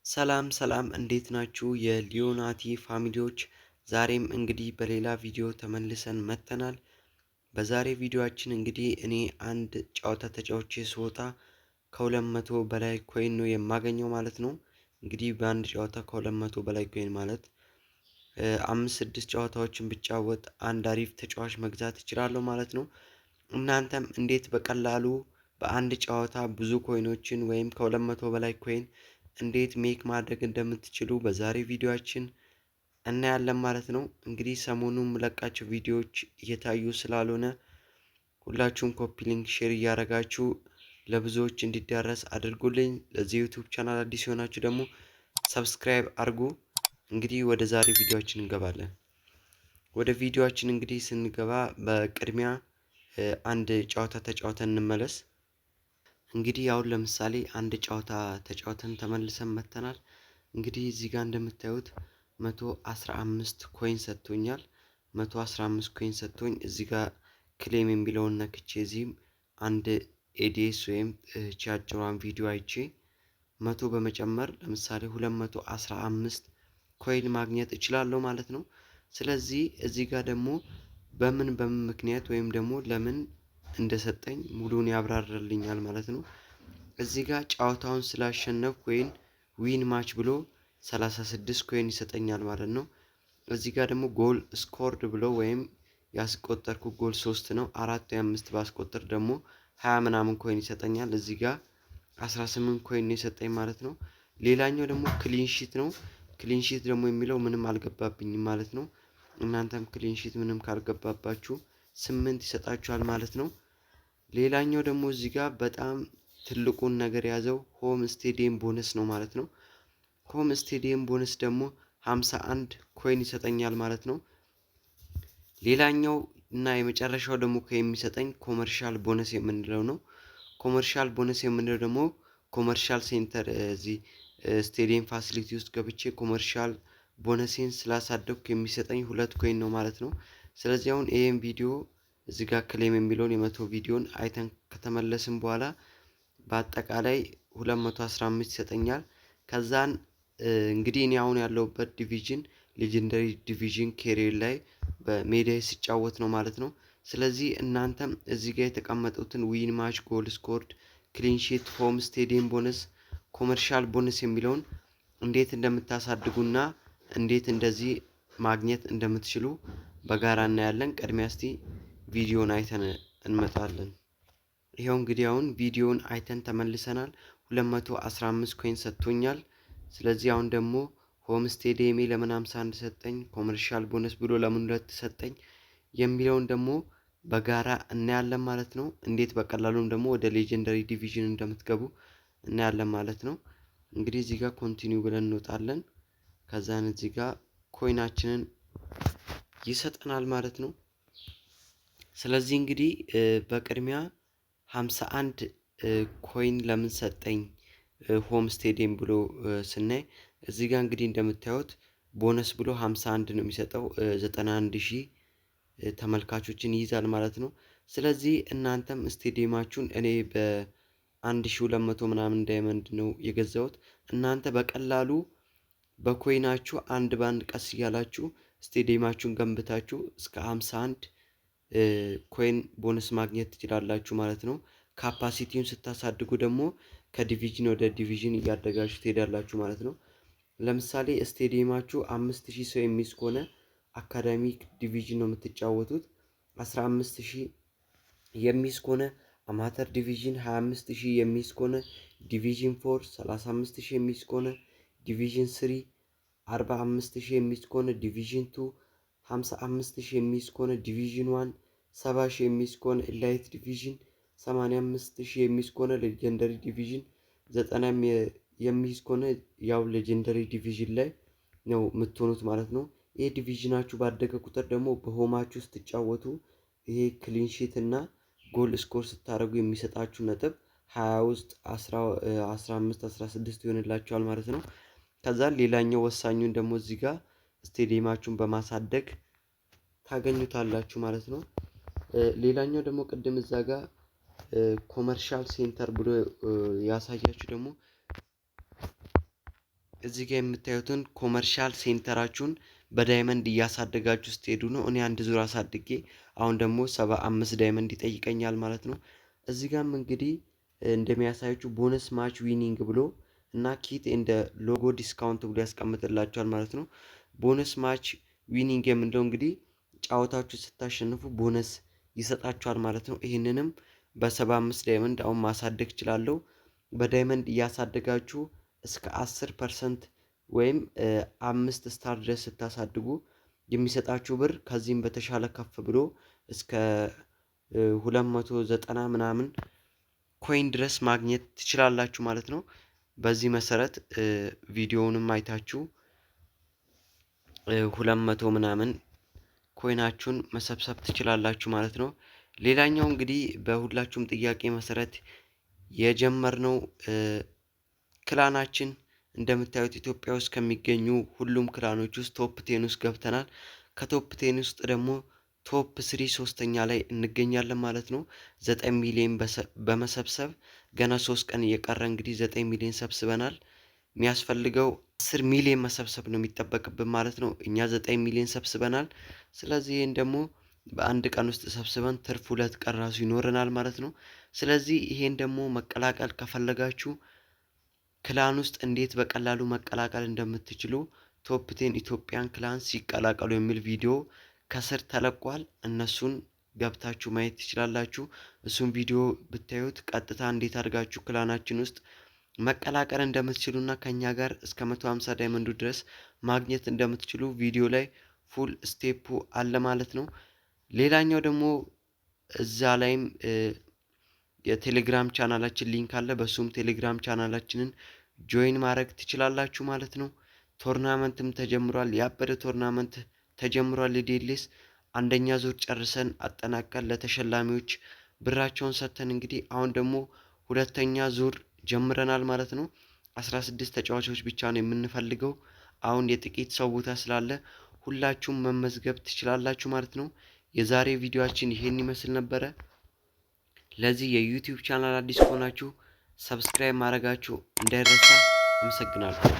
ሰላም ሰላም እንዴት ናችሁ የሊዮናቲ ፋሚሊዎች? ዛሬም እንግዲህ በሌላ ቪዲዮ ተመልሰን መጥተናል። በዛሬ ቪዲዮአችን እንግዲህ እኔ አንድ ጨዋታ ተጫውቼ ስወጣ ከ200 በላይ ኮይን ነው የማገኘው ማለት ነው። እንግዲህ በአንድ ጨዋታ ከ200 በላይ ኮይን ማለት 5-6 ጨዋታዎችን ብጫወት አንድ አሪፍ ተጫዋች መግዛት እችላለሁ ማለት ነው። እናንተም እንዴት በቀላሉ በአንድ ጨዋታ ብዙ ኮይኖችን ወይም ከ200 በላይ ኮይን እንዴት ሜክ ማድረግ እንደምትችሉ በዛሬ ቪዲዮአችን እናያለን ማለት ነው። እንግዲህ ሰሞኑን የምለቃቸው ቪዲዮዎች እየታዩ ስላልሆነ ሁላችሁም ኮፒ ሊንክ ሼር እያደረጋችሁ ለብዙዎች እንዲዳረስ አድርጉልኝ። ለዚህ ዩቲዩብ ቻናል አዲስ የሆናችሁ ደግሞ ሰብስክራይብ አድርጉ። እንግዲህ ወደ ዛሬ ቪዲዮአችን እንገባለን። ወደ ቪዲዮአችን እንግዲህ ስንገባ በቅድሚያ አንድ ጨዋታ ተጫውተን እንመለስ። እንግዲህ አሁን ለምሳሌ አንድ ጨዋታ ተጫውተን ተመልሰን መጥተናል። እንግዲህ እዚህ ጋር እንደምታዩት 115 ኮይን ሰጥቶኛል። 115 ኮይን ሰጥቶኝ እዚህ ጋር ክሌም የሚለውን ነክቼ እዚህም አንድ ኤዲኤስ ወይም ቻርጅሯን ቪዲዮ አይቼ 100 በመጨመር ለምሳሌ 215 ኮይን ማግኘት እችላለሁ ማለት ነው። ስለዚህ እዚህ ጋር ደግሞ በምን ምክንያት ወይም ደግሞ ለምን እንደሰጠኝ ሙሉን ያብራራልኛል ማለት ነው። እዚህ ጋር ጨዋታውን ስላሸነፍኩ ወይን ዊን ማች ብሎ 36 ኮይን ይሰጠኛል ማለት ነው። እዚህ ጋር ደግሞ ጎል ስኮርድ ብሎ ወይም ያስቆጠርኩ ጎል 3 ነው። 4 ወይ 5 ባስቆጠር ደግሞ 20 ምናምን ኮይን ይሰጠኛል። እዚህ ጋር 18 ኮይን የሰጠኝ ማለት ነው። ሌላኛው ደግሞ ክሊንሺት ነው። ክሊንሺት ደግሞ የሚለው ምንም አልገባብኝም ማለት ነው። እናንተም ክሊንሺት ምንም ካልገባባችሁ 8 ይሰጣችኋል ማለት ነው። ሌላኛው ደግሞ እዚህ ጋር በጣም ትልቁን ነገር ያዘው ሆም ስቴዲየም ቦነስ ነው ማለት ነው። ሆም ስቴዲየም ቦነስ ደግሞ 51 ኮይን ይሰጠኛል ማለት ነው። ሌላኛው እና የመጨረሻው ደግሞ ከሚሰጠኝ ኮመርሻል ቦነስ የምንለው ነው። ኮመርሻል ቦነስ የምንለው ደግሞ ኮመርሻል ሴንተር እዚህ ስቴዲየም ፋሲሊቲ ውስጥ ገብቼ ኮመርሻል ቦነሴን ስላሳደግኩ የሚሰጠኝ 2 ኮይን ነው ማለት ነው። ስለዚህ አሁን ይሄን ቪዲዮ እዚህ ጋር ክሌም የሚለውን የ100 ቪዲዮን አይተን ከተመለስን በኋላ በአጠቃላይ 215 ይሰጠኛል። ከዛን እንግዲህ እኔ አሁን ያለሁበት ዲቪዥን ሌጀንደሪ ዲቪዥን ኬሪር ላይ በሜዳዬ ሲጫወት ነው ማለት ነው። ስለዚህ እናንተም እዚህ ጋር የተቀመጡትን ዊን ማች፣ ጎል ስኮርድ፣ ክሊንሺት፣ ሆም ስቴዲየም ቦነስ፣ ኮመርሻል ቦነስ የሚለውን እንዴት እንደምታሳድጉና እንዴት እንደዚህ ማግኘት እንደምትችሉ በጋራ እናያለን። ቅድሚያ እስቲ ቪዲዮን አይተን እንመጣለን። ይሄው እንግዲህ አሁን ቪዲዮን አይተን ተመልሰናል። 215 ኮይን ሰጥቶኛል። ስለዚህ አሁን ደግሞ ሆም ስቴዲየሜ ለምን 51 ሰጠኝ፣ ኮመርሻል ቦነስ ብሎ ለምን 2 ሰጠኝ የሚለውን ደግሞ በጋራ እናያለን ማለት ነው። እንዴት በቀላሉም ደግሞ ወደ ሌጀንደሪ ዲቪዥን እንደምትገቡ እናያለን ማለት ነው። እንግዲህ እዚህ ጋር ኮንቲኒው ብለን እንወጣለን። ከዛን እዚህ ጋር ኮይናችንን ይሰጠናል ማለት ነው። ስለዚህ እንግዲህ በቅድሚያ 51 ኮይን ለምን ሰጠኝ ሆም ስቴዲየም ብሎ ስናይ እዚህ ጋር እንግዲህ እንደምታዩት ቦነስ ብሎ 51 ነው የሚሰጠው 91,000 ተመልካቾችን ይይዛል ማለት ነው። ስለዚህ እናንተም ስቴዲየማችሁን እኔ በ1200 ምናምን ዳይመንድ ነው የገዛሁት። እናንተ በቀላሉ በኮይናችሁ አንድ ባንድ ቀስ እያላችሁ ስቴዲየማችሁን ገንብታችሁ እስከ 51 ኮይን ቦነስ ማግኘት ትችላላችሁ ማለት ነው። ካፓሲቲውን ስታሳድጉ ደግሞ ከዲቪዥን ወደ ዲቪዥን እያደጋችሁ ትሄዳላችሁ ማለት ነው። ለምሳሌ ስቴዲየማችሁ 5000 ሰው የሚይዝ ከሆነ አካዳሚክ ዲቪዥን ነው የምትጫወቱት። 15000 የሚይዝ ከሆነ አማተር ዲቪዥን፣ 25000 የሚይዝ ከሆነ ዲቪዥን 4፣ 35000 የሚይዝ ከሆነ ዲቪዥን 3፣ 45000 የሚይዝ ከሆነ ዲቪዥን 2፣ 55000 የሚይዝ ከሆነ ዲቪዥን 1፣ 70000 የሚይዝ ከሆነ ኤላይት ዲቪዥን፣ 85000 የሚይዝ ከሆነ ሌጀንደሪ ዲቪዥን፣ 90 የሚይዝ ከሆነ ያው ሌጀንደሪ ዲቪዥን ላይ ነው የምትሆኑት ማለት ነው። ይሄ ዲቪዥናችሁ ባደገ ቁጥር ደግሞ በሆማችሁ ስትጫወቱ ይሄ ክሊንሺት እና ጎል ስኮር ስታደርጉ የሚሰጣችሁ ነጥብ 20 ውስጥ 15 16 ይሆንላችኋል ማለት ነው። ከዛ ሌላኛው ወሳኙን ደግሞ እዚህ ጋር ስቴዲየማችሁን በማሳደግ ታገኙታላችሁ ማለት ነው። ሌላኛው ደግሞ ቅድም እዛ ጋር ኮመርሻል ሴንተር ብሎ ያሳያችሁ ደግሞ እዚህ ጋር የምታዩትን ኮመርሻል ሴንተራችሁን በዳይመንድ እያሳደጋችሁ ስትሄዱ ነው። እኔ አንድ ዙር አሳድጌ አሁን ደግሞ 75 ዳይመንድ ይጠይቀኛል ማለት ነው። እዚህ ጋርም እንግዲህ እንደሚያሳያችሁ ቦነስ ማች ዊኒንግ ብሎ እና ኪት እንደ ሎጎ ዲስካውንት ብሎ ያስቀምጥላችኋል ማለት ነው። ቦነስ ማች ዊኒንግ የምንለው እንግዲህ ጨዋታችሁ ስታሸንፉ ቦነስ ይሰጣችኋል ማለት ነው። ይህንንም በ75 ዳይመንድ አሁን ማሳደግ እችላለሁ። በዳይመንድ እያሳደጋችሁ እስከ 10% ወይም 5 ስታር ድረስ ስታሳድጉ የሚሰጣችሁ ብር ከዚህም በተሻለ ከፍ ብሎ እስከ 290 ምናምን ኮይን ድረስ ማግኘት ትችላላችሁ ማለት ነው። በዚህ መሰረት ቪዲዮውንም አይታችሁ 200 ምናምን ኮይናችሁን መሰብሰብ ትችላላችሁ ማለት ነው። ሌላኛው እንግዲህ በሁላችሁም ጥያቄ መሰረት የጀመርነው ክላናችን እንደምታዩት ኢትዮጵያ ውስጥ ከሚገኙ ሁሉም ክላኖች ውስጥ ቶፕ 10 ውስጥ ገብተናል። ከቶፕ 10 ውስጥ ደግሞ ቶፕ 3 ሶስተኛ ላይ እንገኛለን ማለት ነው። 9 ሚሊዮን በመሰብሰብ ገና 3 ቀን እየቀረ እንግዲህ 9 ሚሊዮን ሰብስበናል። የሚያስፈልገው 10 ሚሊዮን መሰብሰብ ነው የሚጠበቅብን ማለት ነው። እኛ 9 ሚሊዮን ሰብስበናል። ስለዚህ ይህን ደግሞ በአንድ ቀን ውስጥ ሰብስበን ትርፍ 2 ቀን ራሱ ይኖረናል ማለት ነው። ስለዚህ ይሄን ደግሞ መቀላቀል ከፈለጋችሁ ክላን ውስጥ እንዴት በቀላሉ መቀላቀል እንደምትችሉ ቶፕ 10 ኢትዮጵያን ክላን ሲቀላቀሉ የሚል ቪዲዮ ከስር ተለቋል። እነሱን ገብታችሁ ማየት ትችላላችሁ። እሱን ቪዲዮ ብታዩት ቀጥታ እንዴት አድርጋችሁ ክላናችን ውስጥ መቀላቀል እንደምትችሉና ከኛ ጋር እስከ 150 ዳይመንዱ ድረስ ማግኘት እንደምትችሉ ቪዲዮ ላይ ፉል ስቴፑ አለ ማለት ነው። ሌላኛው ደግሞ እዛ ላይም የቴሌግራም ቻናላችን ሊንክ አለ። በሱም ቴሌግራም ቻናላችንን ጆይን ማድረግ ትችላላችሁ ማለት ነው። ቶርናመንትም ተጀምሯል። ያበደ ቶርናመንት ተጀምሯል። ዲኤልኤስ አንደኛ ዙር ጨርሰን አጠናቀን ለተሸላሚዎች ብራቸውን ሰጥተን እንግዲህ አሁን ደግሞ ሁለተኛ ዙር ጀምረናል ማለት ነው። 16 ተጫዋቾች ብቻ ነው የምንፈልገው። አሁን የጥቂት ሰው ቦታ ስላለ ሁላችሁም መመዝገብ ትችላላችሁ ማለት ነው። የዛሬ ቪዲዮአችን ይሄን ይመስል ነበረ። ለዚህ የዩቲዩብ ቻናል አዲስ ከሆናችሁ ሰብስክራይብ ማድረጋችሁ እንዳይረሳ። አመሰግናለሁ።